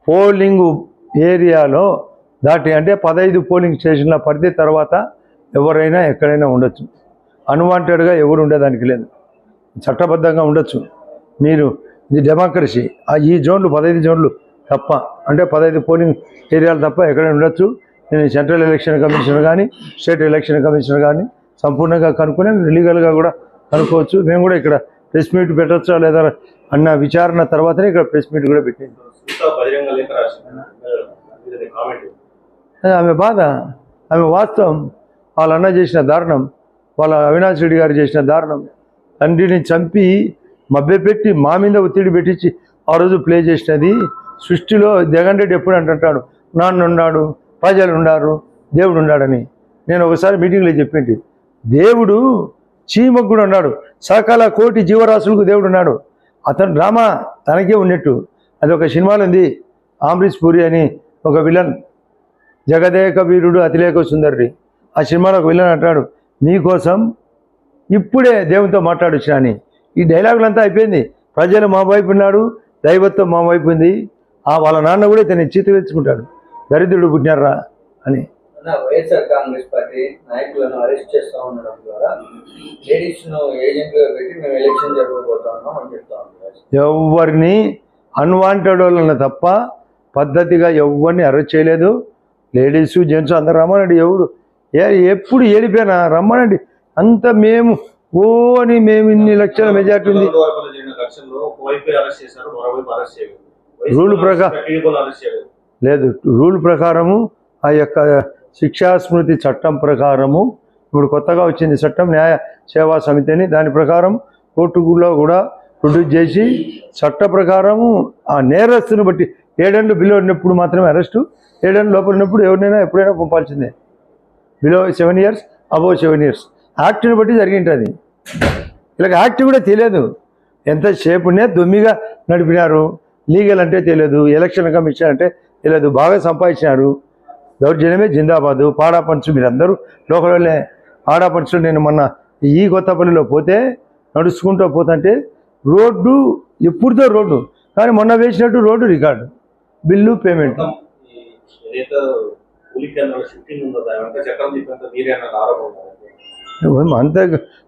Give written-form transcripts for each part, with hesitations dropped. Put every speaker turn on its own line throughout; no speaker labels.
Polling ఏరియాలో దాటి అంటే 15 పోలింగ్ స్టేషన్ల పరిధి తర్వాత ఎవరైనా ఎక్కడైనా ఉండొచ్చు. అన్వాంటెడ్గా ఎవరు ఉండేదానికి లేదు, చట్టబద్ధంగా ఉండొచ్చు. మీరు ఇది డెమోక్రసీ. ఈ జోన్లు 15 జోన్లు తప్ప, అంటే 15 పోలింగ్ ఏరియాలు తప్ప ఎక్కడైనా ఉండొచ్చు. నేను సెంట్రల్ ఎలక్షన్ కమిషనర్ కానీ స్టేట్ ఎలక్షన్ కమిషనర్ కానీ సంపూర్ణంగా కనుక్కొని లీగల్గా కూడా కనుక్కోవచ్చు. మేము కూడా ఇక్కడ ప్రెస్ మీట్ పెట్టచ్చా లేదా అన్న విచారణ తర్వాతనే ఇక్కడ ప్రెస్ మీట్ కూడా పెట్టింది. ఆమె బాధ, ఆమె వాస్తవం. వాళ్ళ అన్న చేసిన దారుణం, వాళ్ళ అవినాష్ రెడ్డి గారు చేసిన దారుణం. తండ్రిని చంపి మభ్యపెట్టి మా మీద ఒత్తిడి పెట్టించి ఆ రోజు ప్లే చేసినది. సృష్టిలో జగన్ రెడ్డి ఎప్పుడు అంటుంటాడు, నాన్న ఉన్నాడు, ప్రజలు ఉన్నారు, దేవుడు ఉన్నాడని. నేను ఒకసారి మీటింగ్లో చెప్పింది, దేవుడు చీమకు కూడా ఉన్నాడు, సకల కోటి జీవరాశులకు దేవుడు ఉన్నాడు. అతను డ్రామా తనకే ఉన్నట్టు. అది ఒక సినిమాలో ఉంది, అమరీష్ పూరి అని ఒక విలన్, జగదేక వీరుడు అతిలేక సుందరుడి. ఆ సినిమాలో ఒక విలన్ అంటాడు, మీకోసం ఇప్పుడే దేవునితో మాట్లాడొచ్చినా అని. ఈ డైలాగులంతా అయిపోయింది. ప్రజలు మా వైపు ఉన్నాడు, దైవత్వం మా వైపు ఉంది. వాళ్ళ నాన్న కూడా ఇతన్ని చీతరించుకుంటాడు, దరిద్రుడు పుట్టినారా అని.
వైఎస్ఆర్ కాంగ్రెస్ పార్టీ నాయకులను అరెస్ట్ చేస్తూ ఉండడం ద్వారా లేడీస్ను ఏజెంట్గా పెట్టి మేము ఎలక్షన్ జరగబోతున్నాం అని చెప్తా ఉంటారు.
ఎవరిని అన్వాంటెడ్ వాళ్ళని తప్ప పద్ధతిగా ఎవరిని అరెస్ట్ చేయలేదు. లేడీసు జెంట్స్ అందరు రమ్మనండి, ఎవడు ఎప్పుడు ఏడిపోయినా రమ్మనండి. అంత మేము ఓ అని మేము ఇన్ని లక్షల మెజార్టీ ఉంది. రూల్ ప్రకారం లేదు, రూల్ ప్రకారము ఆ యొక్క శిక్షా స్మృతి చట్టం ప్రకారము ఇప్పుడు కొత్తగా వచ్చింది చట్టం, న్యాయ సేవా సమితి అని. దాని ప్రకారం కోర్టులో కూడా ప్రొడ్యూస్ చేసి చట్ట ప్రకారము ఆ నేరస్తుని బట్టి 7 ఏళ్ళు బిలో ఉన్నప్పుడు మాత్రమే అరెస్టు, 7 ఏళ్ళు లోపల ఉన్నప్పుడు ఎవరినైనా ఎప్పుడైనా పంపాల్సిందే. బిలో 7 years, అబోవ్ 7 years యాక్ట్ని బట్టి జరిగింటుంది. ఇలా యాక్ట్ కూడా తెలియదు, ఎంతసేపునే దొమ్మిగా నడిపినారు. లీగల్ అంటే తెలియదు, ఎలక్షన్ కమిషన్ అంటే తెలియదు, బాగా సంపాదించినారు. దౌర్జన్యమే జిందాబాదు. పాడాపంచు మీరందరూ లోకలే పాడాపంచులు. నేను మొన్న ఈ కొత్తపల్లిలో పోతే నడుచుకుంటూ పోతుంటే రోడ్డు ఎప్పుడుతో రోడ్డు, కానీ మొన్న వేసినట్టు రోడ్డు రికార్డు, బిల్లు పేమెంట్.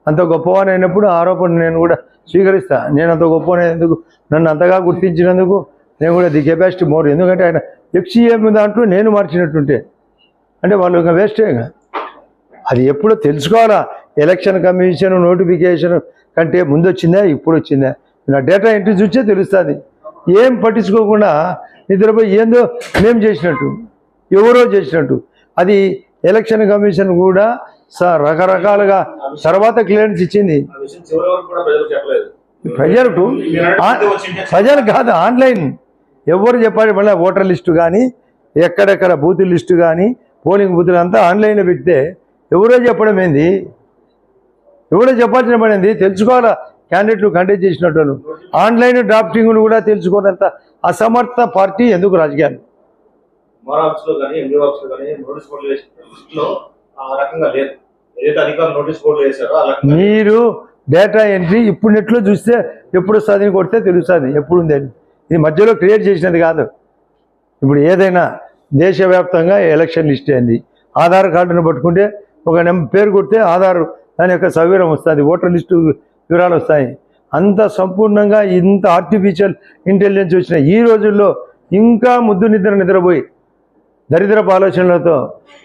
అంత గొప్పవాని అయినప్పుడు ఆరోపణ నేను కూడా స్వీకరిస్తా. నేను అంత గొప్పవానైనందుకు, నన్ను అంతగా గుర్తించినందుకు నేను కూడా ది కెపాసిటీ మోర్. ఎందుకంటే ఆయన ఎక్స్ఈఎం దాంట్లో నేను మార్చినట్టుంటే అంటే వాళ్ళు ఇంకా వేస్టేగా. అది ఎప్పుడో తెలుసుకోవాలా. ఎలక్షన్ కమిషన్ నోటిఫికేషన్ కంటే ముందు వచ్చిందా ఇప్పుడు వచ్చిందా, నా డేటా ఎంట్రీ చూసే తెలుస్తుంది. ఏం పట్టించుకోకుండా నిద్రపోయి ఏందో మేము చేసినట్టు, ఎవరో చేసినట్టు. అది ఎలక్షన్ కమిషన్ కూడా రకరకాలుగా తర్వాత క్లియరెన్స్ ఇచ్చింది. ప్రజలు కాదు, ఆన్లైన్ ఎవరు చెప్పాలి. మళ్ళీ ఓటర్ లిస్టు కానీ ఎక్కడెక్కడ బూత్ లిస్టు కానీ పోలింగ్ బూతులు అంతా ఆన్లైన్లో పెడితే ఎవరో చెప్పడం ఏంది, ఎవరో చెప్పాల్సిన పని ఏంది. తెలుసుకోవాలా క్యాండిడేట్లు కంటెస్ట్ చేసినట్టు. ఆన్లైన్ డ్రాఫ్టింగ్ను కూడా తెలుసుకోనంత అసమర్థ పార్టీ ఎందుకు రాజకీయాలు. మీరు డేటా ఎంట్రీ ఇప్పుడు నెట్లో చూస్తే ఎప్పుడు వస్తుంది కొడితే తెలుస్తుంది ఎప్పుడు ఉంది అని. ఇది మధ్యలో క్రియేట్ చేసినది కాదు. ఇప్పుడు ఏదైనా దేశవ్యాప్తంగా ఎలక్షన్ లిస్ట్ అయింది, ఆధార్ కార్డును పట్టుకుంటే ఒక పేరు కొడితే ఆధార్ దాని యొక్క సవివరం వస్తుంది, ఓటర్ లిస్టు వివరాలు వస్తాయి. అంత సంపూర్ణంగా ఇంత ఆర్టిఫిషియల్ ఇంటెలిజెన్స్ వచ్చిన ఈ రోజుల్లో ఇంకా ముద్దు నిద్రపోయి దరిద్రపు ఆలోచనలతో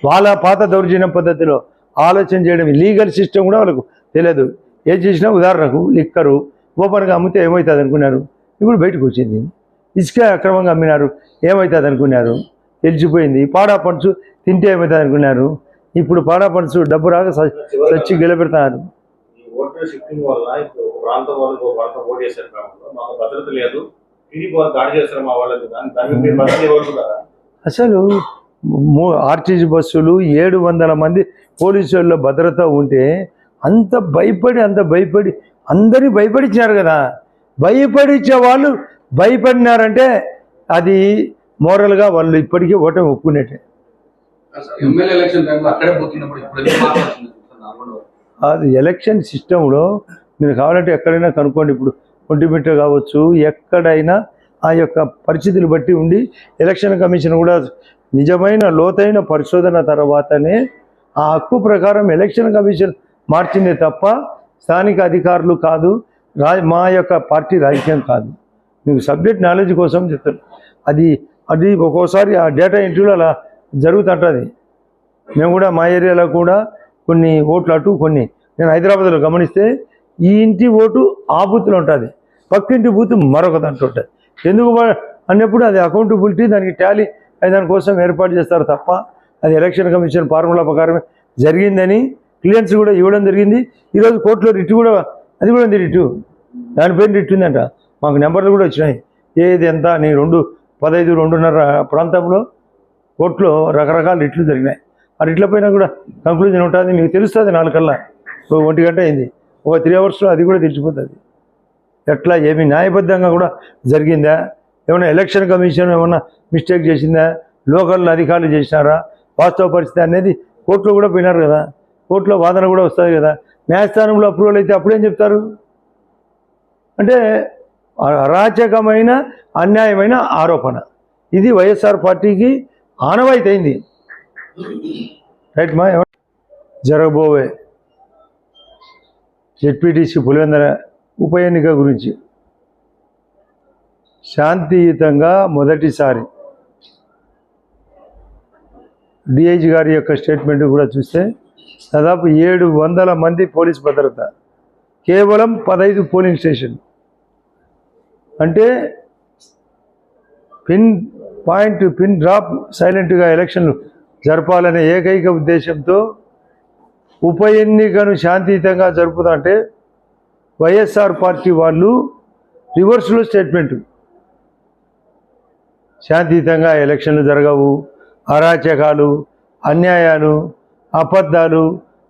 వాళ్ళ పాత దౌర్జన్యం పద్ధతిలో ఆలోచన చేయడం. లీగల్ సిస్టమ్ కూడా వాళ్ళకు తెలియదు. ఏం చేసినా ఉదాహరణకు లిక్కరు ఓపెన్గా అమ్మితే ఏమవుతుంది అనుకున్నారు, ఇప్పుడు బయటకు వచ్చింది. ఇసుక అక్రమంగా అమ్మినారు, ఏమవుతుంది అనుకున్నారు, తెలిసిపోయింది. పాడాపంచు తింటే ఏమవుతుంది అనుకున్నారు, ఇప్పుడు పాడాపంచు డబ్బు రాక సచ్చి గెలబెడతారు. అసలు ఆర్టీసీ బస్సులు 700 మంది పోలీసుల భద్రత ఉంటే అంత భయపడి అందరినీ భయపడిచ్చినారు కదా. భయపడిచ్చే వాళ్ళు భయపడినారంటే అది మోరల్గా వాళ్ళు ఇప్పటికీ ఓటమి ఒప్పుకునేటే. అది ఎలక్షన్ సిస్టంలో మీరు కావాలంటే ఎక్కడైనా కనుక్కోండి. ఇప్పుడు ఒంటిమిట్ట కావచ్చు, ఎక్కడైనా ఆ యొక్క పరిస్థితులు బట్టి ఉండి ఎలక్షన్ కమిషన్ కూడా నిజమైన లోతైన పరిశోధన తర్వాతనే ఆ హక్కు ప్రకారం ఎలక్షన్ కమిషన్ మార్చిందే తప్ప స్థానిక అధికారులు కాదు, మా యొక్క పార్టీ రాజకీయం కాదు. మీకు సబ్జెక్ట్ నాలెడ్జ్ కోసం చెప్తాను. అది అది ఒక్కోసారి ఆ డేటా ఎంట్రీలో అలా జరుగుతుంటుంది. మేము కూడా మా ఏరియాలో కూడా కొన్ని ఓట్లు అటు కొన్ని, నేను హైదరాబాద్లో గమనిస్తే ఈ ఇంటి ఓటు ఆ బూత్లో ఉంటుంది, పక్కింటి బూత్ మరొక దాంట్లో ఉంటుంది. ఎందుకు అన్నప్పుడు అది అకౌంటబిలిటీ, దానికి టాలీ దానికోసం ఏర్పాటు చేస్తారు తప్ప అది ఎలక్షన్ కమిషన్ ఫార్ములా ప్రకారమే జరిగిందని క్లియరెన్స్ కూడా ఇవ్వడం జరిగింది. ఈరోజు కోర్టులో రిట్ కూడా, అది కూడా ఉంది రిట్, దానిపైన రిట్ ఉందంట. మాకు నెంబర్లు కూడా వచ్చినాయి, ఏది ఎంత అని. 2-15, 2:30 ప్రాంతంలో కోర్టులో రకరకాల రిట్లు జరిగినాయి. ఆ రిట్ల పైన కూడా కంక్లూజన్ ఉంటుంది, మీకు తెలుస్తుంది. 4 కల్లా 1 గంట అయింది, ఒక 3 అవర్స్లో అది కూడా తెలిసిపోతుంది. ఎట్లా ఏమి న్యాయబద్ధంగా కూడా జరిగిందా, ఏమైనా ఎలక్షన్ కమిషన్ ఏమన్నా మిస్టేక్ చేసిందా, లోకల్ అధికారులు చేసినారా, వాస్తవ పరిస్థితి అనేది కోర్టులో కూడా పోయినారు కదా, కోర్టులో వాదన కూడా వస్తుంది కదా. న్యాయస్థానంలో అప్రూవల్ అయితే అప్పుడేం చెప్తారు అంటే అరాచకమైన అన్యాయమైన ఆరోపణ. ఇది వైఎస్ఆర్ పార్టీకి ఆనవాయితీ అయింది. రైట్ మా జరగబోయే జెడ్పీటీసీ పులివెందుల ఉప ఎన్నిక గురించి శాంతియుతంగా మొదటిసారి డిఐజీ గారి యొక్క స్టేట్మెంట్ కూడా చూస్తే దాదాపు 700 మంది పోలీస్ భద్రత, కేవలం 15 పోలింగ్ స్టేషన్. అంటే పిన్ డ్రాప్ సైలెంట్గా ఎలక్షన్లు జరపాలనే ఏకైక ఉద్దేశంతో ఉప ఎన్నికను శాంతియుతంగా జరుపుతుంటే వైఎస్ఆర్ పార్టీ వాళ్ళు రివర్స్లో స్టేట్మెంటు, శాంతియుతంగా ఎలక్షన్లు జరగవు, అరాచకాలు, అన్యాయాలు, అబద్ధాలు,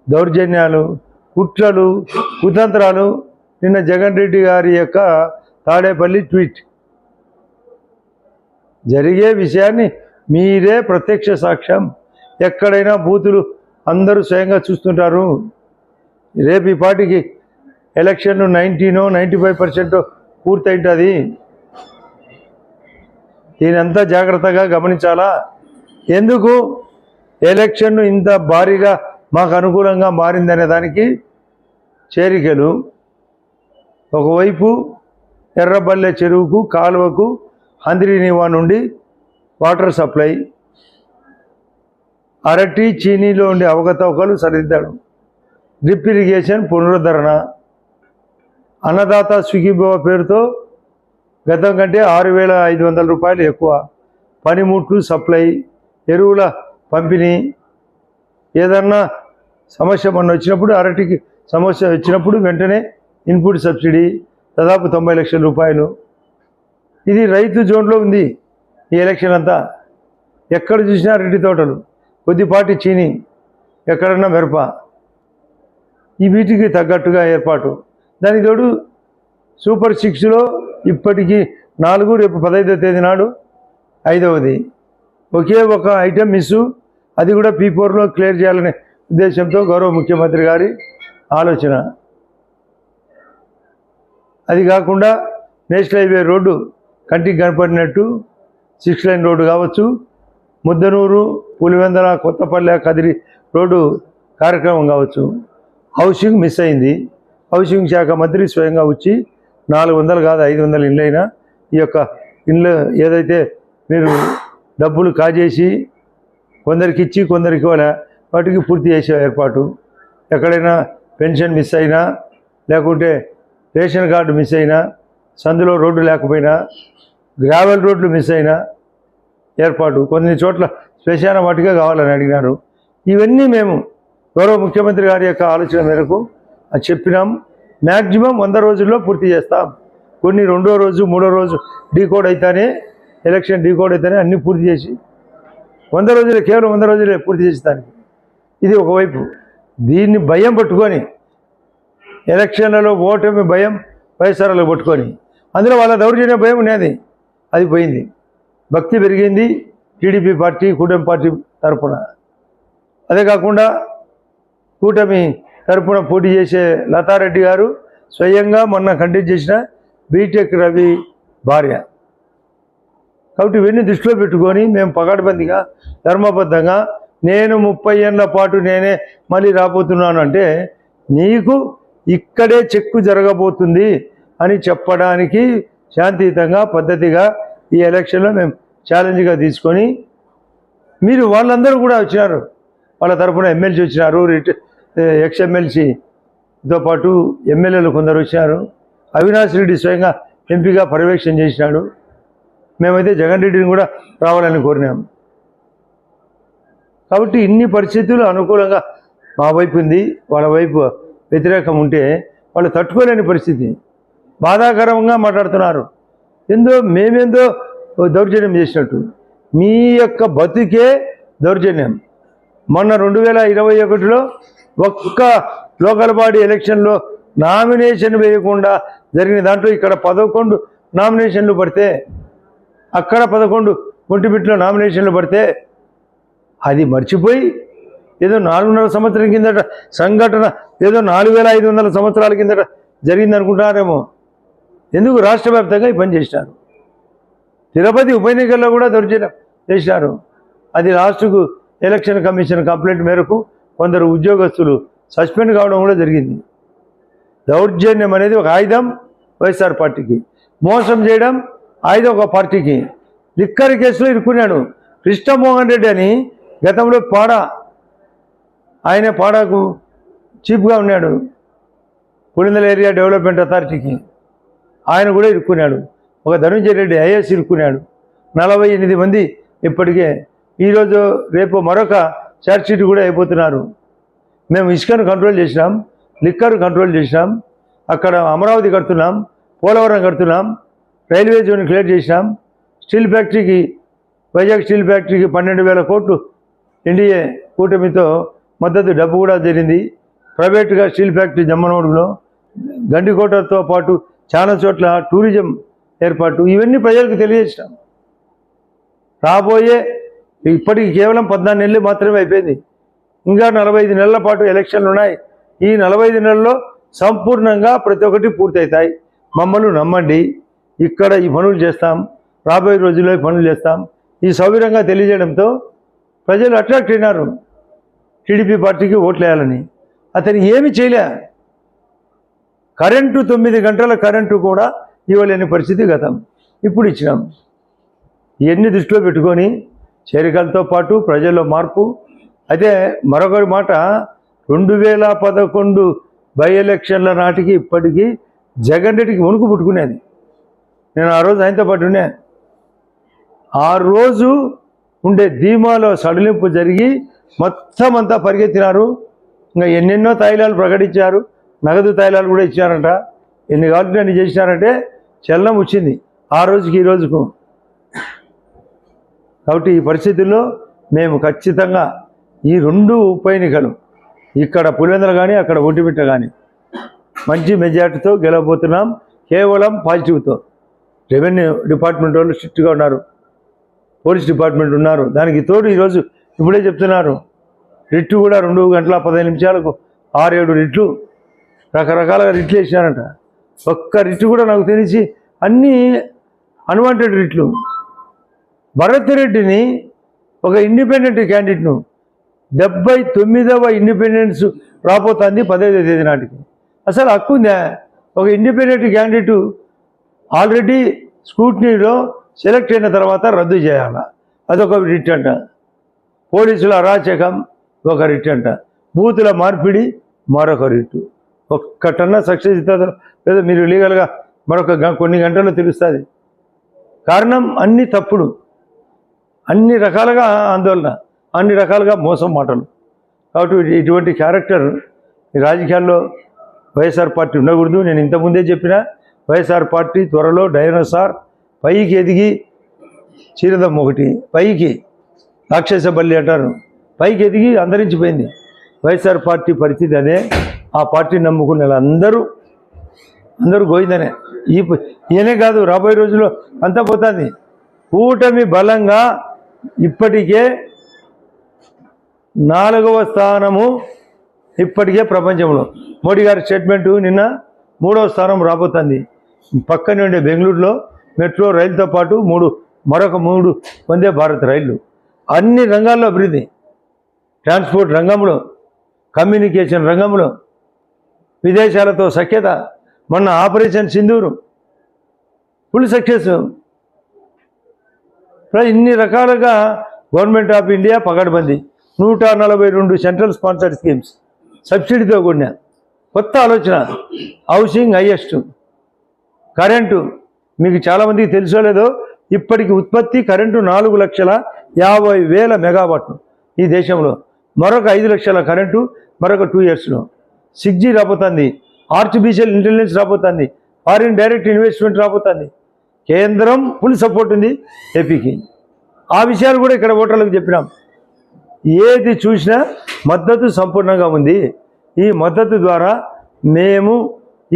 దౌర్జన్యాలు, కుట్రలు, కుతంత్రాలు. నిన్న జగన్ రెడ్డి గారి యొక్క తాడేపల్లి ట్వీట్, జరిగే విషయాన్ని మీరే ప్రత్యక్ష సాక్ష్యం. ఎక్కడైనా బూతులు అందరూ స్వయంగా చూస్తుంటారు. రేపు ఈ పార్టీకి ఎలక్షన్ 95% పూర్తయింటుంది. దీనంతా జాగ్రత్తగా గమనించాలా. ఎందుకు ఎలక్షన్ ఇంత భారీగా మాకు అనుకూలంగా మారిందనే దానికి చేరికలు. ఒకవైపు ఎర్రబల్లె చెరువుకు, కాలువకు హంద్రీనివా నుండి వాటర్ సప్లై, అరటి చీనీలో ఉండే అవకతవకలు సరిదిద్దడం, డ్రిప్ ఇరిగేషన్ పునరుద్ధరణ, అన్నదాత స్విగ్గీభవ పేరుతో గతం కంటే 6,500 రూపాయలు ఎక్కువ, పనిముట్లు సప్లై, ఎరువుల పంపిణీ. ఏదన్నా సమస్య మొన్న వచ్చినప్పుడు, అరటికి సమస్య వచ్చినప్పుడు వెంటనే ఇన్పుట్ సబ్సిడీ దాదాపు 90 లక్షల రూపాయలు. ఇది రైతు జోన్లో ఉంది ఈ ఎలక్షన్ అంతా. ఎక్కడ చూసినా అరటి తోటలు, కొద్దిపాటి చీని, ఎక్కడన్నా మిరప. ఈ వీటికి తగ్గట్టుగా ఏర్పాటు. దానికి తోడు సూపర్ 6లో ఇప్పటికీ 4, రేపు 15వ తేదీ నాడు 5వది. ఒకే ఒక ఐటెం మిస్సు, అది కూడా P4లో క్లియర్ చేయాలనే ఉద్దేశంతో గౌరవ ముఖ్యమంత్రి గారి ఆలోచన. అది కాకుండా నేషనల్ హైవే రోడ్డు కంటికి కనపడినట్టు 6 లైన్ రోడ్డు కావచ్చు, ముద్దనూరు, పులివెందుల, కొత్తపల్లె, కదిరి రోడ్డు కార్యక్రమం కావచ్చు. హౌసింగ్ మిస్ అయింది. హౌసింగ్ శాఖ మంత్రి స్వయంగా వచ్చి 400 కాదు 500 ఇళ్ళు అయినా ఈ యొక్క ఇళ్ళు ఏదైతే మీరు డబ్బులు కాజేసి కొందరికి ఇచ్చి కొందరికి వాటికి పూర్తి చేసే ఏర్పాటు. ఎక్కడైనా పెన్షన్ మిస్ అయినా, లేకుంటే రేషన్ కార్డు మిస్ అయినా, సందులో రోడ్డు లేకపోయినా, గ్రావెల్ రోడ్లు మిస్ అయినా ఏర్పాటు. కొన్ని చోట్ల శ్మశాన వాటిగా కావాలని అడిగినారు. ఇవన్నీ మేము గౌరవ ముఖ్యమంత్రి గారి యొక్క ఆలోచన మేరకు చెప్పినాం. మ్యాక్సిమం 100 రోజుల్లో పూర్తి చేస్తాం. కొన్ని 2వ రోజు 3వ రోజు డీకోడ్ అయితేనే, ఎలక్షన్ డీకోడ్ అయితేనే అన్నీ పూర్తి చేసి 100 రోజులే, కేవలం 100 రోజులే పూర్తి చేసేదానికి. ఇది ఒకవైపు. దీన్ని భయం పట్టుకొని, ఎలక్షన్లలో ఓటమి భయం వైఎస్ఆర్లకు పట్టుకొని, అందులో వాళ్ళ దౌర్జన్య భయం ఉన్నది, అది పోయింది. భక్తి పెరిగింది టీడీపీ పార్టీ, కూటమి పార్టీ తరఫున. అదే కాకుండా కూటమి తరఫున పోటీ చేసే లతారెడ్డి గారు స్వయంగా మొన్న కంటెస్ట్ చేసిన బీటెక్ రవి భార్య, కాబట్టి ఇవన్నీ దృష్టిలో పెట్టుకొని మేము పకడ్బందీగా ధర్మబద్ధంగా నేను 30 ఏళ్ళ పాటు నేనే మళ్ళీ రాబోతున్నాను అంటే నీకు ఇక్కడే చెక్కు జరగబోతుంది అని చెప్పడానికి శాంతియుతంగా పద్ధతిగా ఈ ఎలక్షన్లో మేము ఛాలెంజ్గా తీసుకొని మీరు వాళ్ళందరూ కూడా వచ్చినారు, వాళ్ళ తరఫున ఎమ్మెల్సీ వచ్చినారు, ఎక్స్ ఎమ్మెల్సీతో పాటు ఎమ్మెల్యేలు కొందరు వచ్చినారు, అవినాష్ రెడ్డి స్వయంగా ఎంపీగా పర్యవేక్షణ చేసినాడు. మేమైతే జగన్ రెడ్డిని కూడా రావాలని కోరినాము. కాబట్టి ఇన్ని పరిస్థితులు అనుకూలంగా మా వైపు ఉంది, వాళ్ళ వైపు వ్యతిరేకం ఉంటే వాళ్ళు తట్టుకోలేని పరిస్థితి. బాధాకరంగా మాట్లాడుతున్నారు. మేమేందో దౌర్జన్యం చేసినట్టు. మీ యొక్క బతుకే దౌర్జన్యం. మొన్న 2021లో ఒక్క లోకల్ బాడీ ఎలక్షన్లో నామినేషన్ వేయకుండా జరిగిన దాంట్లో ఇక్కడ 11 నామినేషన్లు పడితే, అక్కడ 11 ఒంటిమిట్లో నామినేషన్లు పడితే అది మర్చిపోయి ఏదో 4.5 సంవత్సరం కిందట సంఘటన ఏదో 4500 సంవత్సరాల కిందట జరిగింది అనుకుంటున్నారేమో. ఎందుకు రాష్ట్ర వ్యాప్తంగా ఈ పని చేసినారు. తిరుపతి ఉప ఎన్నికల్లో కూడా దౌర్జన్యం చేసినారు. అది లాస్ట్కు ఎలక్షన్ కమిషన్ కంప్లైంట్ మేరకు కొందరు ఉద్యోగస్తులు సస్పెండ్ కావడం కూడా జరిగింది. దౌర్జన్యం అనేది ఒక ఆయుధం వైఎస్ఆర్ పార్టీకి, మోసం చేయడం ఆయుధం ఒక పార్టీకి. లిక్కర్ కేసులో ఇరుక్కున్నాడు కృష్ణమోహన్ రెడ్డి అని, గతంలో ఆయన పాడాకు చీఫ్గా ఉన్నాడు పులిందల ఏరియా డెవలప్మెంట్ అథారిటీకి, ఆయన కూడా ఇరుక్కున్నాడు. ఒక ధనుంజయ రెడ్డి ఐఏఎస్ ఇరుక్కున్నాడు. 48 మంది ఇప్పటికే. ఈరోజు రేపు మరొక ఛార్జ్షీట్ కూడా అయిపోతున్నారు. మేము ఇసుకను కంట్రోల్ చేసినాం, లిక్కర్ కంట్రోల్ చేసినాం, అక్కడ అమరావతి కడుతున్నాం, పోలవరం కడుతున్నాం, రైల్వే జోన్ క్లియర్ చేసినాం, స్టీల్ ఫ్యాక్టరీకి వైజాగ్ స్టీల్ ఫ్యాక్టరీకి 12,000 కోట్లు ఎన్డీఏ కూటమితో మద్దతు డబ్బు కూడా జరిగింది. ప్రైవేటుగా స్టీల్ ఫ్యాక్టరీ జమ్మనోడులో, గండికోటతో పాటు చాలా చోట్ల టూరిజం ఏర్పాటు, ఇవన్నీ ప్రజలకు తెలియజేసినాం. రాబోయే ఇప్పటికి కేవలం 14 నెలలు మాత్రమే అయిపోయింది. ఇంకా 45 నెలల పాటు ఎలక్షన్లు ఉన్నాయి. ఈ 45 నెలల్లో సంపూర్ణంగా ప్రతి ఒక్కటి పూర్తవుతాయి. మమ్మల్ని నమ్మండి, ఇక్కడ ఈ పనులు చేస్తాం, రాబోయే రోజుల్లో ఈ పనులు చేస్తాం. ఈ సౌకర్యంగా తెలియజేయడంతో ప్రజలు అట్రాక్ట్ అయినారు టీడీపీ పార్టీకి ఓట్లు వేయాలని. అతను ఏమి చేయలే. కరెంటు 9 గంటల కరెంటు కూడా ఇవ్వలేని పరిస్థితి గతం. ఇప్పుడు ఇచ్చినాం. ఇవన్నీ దృష్టిలో పెట్టుకొని చేరికలతో పాటు ప్రజల్లో మార్పు. అయితే మరొక మాట, 2011 బై ఎలక్షన్ల నాటికి ఇప్పటికీ జగన్ రెడ్డికి వణుకు పుట్టుకునేది. నేను ఆ రోజు ఆయనతో పాటు ఉన్నా. ఆ రోజు ఉండే ధీమాలో సడలింపు జరిగి మొత్తం అంతా పరిగెత్తినారు. ఇంకా ఎన్నెన్నో తైలాలు ప్రకటించారు, నగదు తైలాలు కూడా ఇచ్చారంట. ఎన్ని కావాలంటే అన్ని చేసినారంటే చలనం వచ్చింది ఆ రోజుకి ఈ రోజుకు. కాబట్టి ఈ పరిస్థితుల్లో మేము ఖచ్చితంగా ఈ 2 ఉప ఎన్నికలు, ఇక్కడ పులివెందుల కానీ అక్కడ ఒంటిమిట్ట కానీ మంచి మెజార్టీతో గెలవబోతున్నాం. కేవలం పాజిటివ్తో. రెవెన్యూ డిపార్ట్మెంట్ వాళ్ళు స్ట్రిక్ట్గా ఉన్నారు, పోలీస్ డిపార్ట్మెంట్ ఉన్నారు. దానికి తోడు ఈరోజు ఇప్పుడే చెప్తున్నారు, రిట్టు కూడా 2 గంటల 15 నిమిషాలకు 6-7 రిట్లు, రకరకాలుగా రిట్లు వేసినారంట. ఒక్క రిట్టు కూడా నాకు తెలిసి అన్నీ అన్వాంటెడ్ రిట్లు. భరత్ రెడ్డిని ఒక ఇండిపెండెంట్ క్యాండిడేట్ను 79వ ఇండిపెండెన్స్ రాబోతుంది 15వ తేదీ నాటికి. అసలు హక్కు ఉందా? ఒక ఇండిపెండెంట్ క్యాండిడేటు ఆల్రెడీ స్క్రూటినీలో సెలెక్ట్ అయిన తర్వాత రద్దు చేయాలా, అదొక రిట్ అంట. పోలీసుల అరాచకం ఒక రిట్ అంట. బూతుల మార్పిడి మరొక రిట్టు. ఒక్కటన్నా సక్సెస్ ఇస్తుందో లేదో మీరు లీగల్గా మరొక కొన్ని గంటల్లో తెలుస్తుంది. కారణం అన్ని తప్పుడు, అన్ని రకాలుగా ఆందోళన, అన్ని రకాలుగా మోసం మాటలు. కాబట్టి ఇటువంటి క్యారెక్టర్ ఈ రాజకీయాల్లో వైఎస్ఆర్ పార్టీ ఉండకూడదు. నేను ఇంతకుముందే చెప్పిన, వైఎస్ఆర్ పార్టీ త్వరలో డైనోసార్ పైకి ఎదిగి, చీరదం ఒకటి పైకి రాక్షస బల్లి అంటారు, పైకి ఎదిగి అంతరించిపోయింది. వైఎస్ఆర్ పార్టీ పరిస్థితి అదే. ఆ పార్టీని నమ్ముకునే అందరూ గోయిందనే. ఈయనే కాదు, రాబోయే రోజుల్లో అంతా పోతుంది. కూటమి బలంగా ఇప్పటికే 4వ స్థానము ఇప్పటికే ప్రపంచంలో. మోడీ గారి స్టేట్మెంటు నిన్న 3వ స్థానం రాబోతుంది. పక్కనే ఉండే బెంగళూరులో మెట్రో రైలుతో పాటు 3 మరొక 3 వందే భారత్ రైళ్లు, అన్ని రంగాల్లో అభివృద్ధి, ట్రాన్స్పోర్ట్ రంగంలో, కమ్యూనికేషన్ రంగంలో, విదేశాలతో సఖ్యత, మొన్న ఆపరేషన్ సింధూరు ఫుల్ సక్సెస్. ఇన్ని రకాలుగా గవర్నమెంట్ ఆఫ్ ఇండియా పకడ్బందీ, 142 సెంట్రల్ స్పాన్సర్డ్ స్కీమ్స్, సబ్సిడీతో కూడిన కొత్త ఆలోచన, హౌసింగ్ హైయెస్ట్, కరెంటు మీకు చాలామందికి తెలుసో లేదో, ఇప్పటికి ఉత్పత్తి కరెంటు 4,50,000 మెగావాట్లు ఈ దేశంలో, మరొక 5 లక్షల కరెంటు మరొక 2 ఇయర్స్లో. 6G రాబోతుంది, ఆర్టిఫిషియల్ ఇంటెలిజెన్స్ రాబోతుంది, ఫారిన్ డైరెక్ట్ ఇన్వెస్ట్మెంట్ రాబోతుంది. కేంద్రం ఫుల్ సపోర్ట్ ఉంది ఏపీకి. ఆ విషయాలు కూడా ఇక్కడ ఓటర్లకు చెప్పినాం. ఏది చూసినా మద్దతు సంపూర్ణంగా ఉంది. ఈ మద్దతు ద్వారా మేము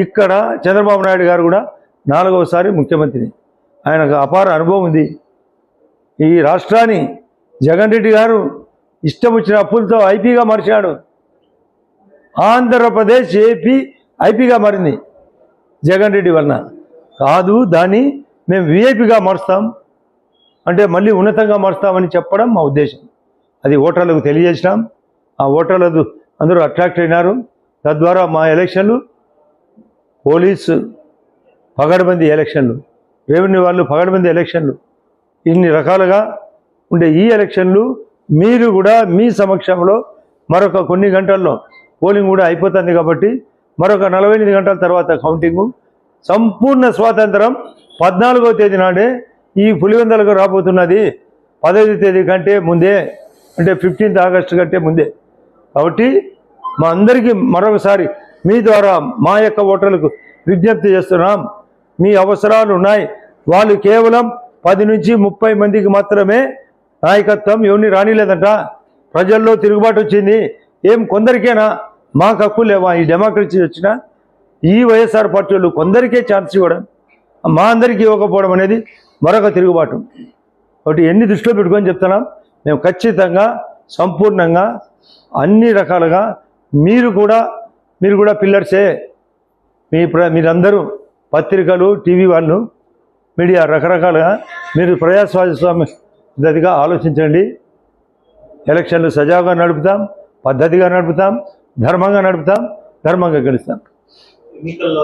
ఇక్కడ చంద్రబాబు నాయుడు గారు కూడా 4వసారి ముఖ్యమంత్రిని, ఆయనకు అపార అనుభవం ఉంది. ఈ రాష్ట్రాన్ని జగన్ రెడ్డి గారు ఇష్టం వచ్చిన అప్పులతో ఐపీగా మార్చాడు. ఆంధ్రప్రదేశ్ ఏపీ ఐపీగా మారింది జగన్ రెడ్డి వలన. కాదు, దాన్ని మేము విఐపీగా మారుస్తాం, అంటే మళ్ళీ ఉన్నతంగా మారుస్తామని చెప్పడం మా ఉద్దేశం. అది ఓటర్లకు తెలియజేసినాం. ఆ ఓటర్లు అందరూ అట్రాక్ట్ అయినారు. తద్వారా మా ఎలక్షన్లు పోలీసు పగడబందీ ఎలక్షన్లు, రెవెన్యూ వాళ్ళు పగడబందీ ఎలక్షన్లు, ఇన్ని రకాలుగా ఉండే ఈ ఎలక్షన్లు మీరు కూడా మీ సమక్షంలో మరొక కొన్ని గంటల్లో పోలింగ్ కూడా అయిపోతుంది కాబట్టి మరొక 48 గంటల తర్వాత కౌంటింగు, సంపూర్ణ స్వాతంత్రం 14వ తేదీ నాడే ఈ పులివెందులకు రాబోతున్నది. 15వ తేదీ కంటే ముందే, అంటే 15th ఆగస్టు కంటే ముందే. కాబట్టి మా అందరికీ మరొకసారి మీ ద్వారా మా యొక్క ఓటర్లకు విజ్ఞప్తి చేస్తున్నాం. మీ అవసరాలు ఉన్నాయి. వాళ్ళు కేవలం 10 నుంచి 30 మందికి మాత్రమే నాయకత్వం ఎవరిని రానిలేదంట. ప్రజల్లో తిరుగుబాటు వచ్చింది. ఏం కొందరికేనా? మాకు హక్కులు లేవా? ఈ డెమోక్రసీ వచ్చిన ఈ వైఎస్ఆర్ పార్టీ వాళ్ళు కొందరికే ఛాన్స్ ఇవ్వడం, మా అందరికీ ఇవ్వకపోవడం అనేది మరొక తిరుగుబాటు. కాబట్టి ఎన్ని దృష్టిలో పెట్టుకొని చెప్తున్నాం, మేము ఖచ్చితంగా సంపూర్ణంగా అన్ని రకాలుగా మీరు కూడా పిల్లర్సే. మీరందరూ పత్రికలు, టీవీ వాళ్ళు, మీడియా రకరకాలుగా మీరు ప్రజాస్వామ్యగా ఆలోచించండి. ఎలక్షన్లు సజావుగా నడుపుతాం, పద్ధతిగా నడుపుతాం, ధర్మంగా నడుపుతాం, ధర్మంగా గెలుస్తాం.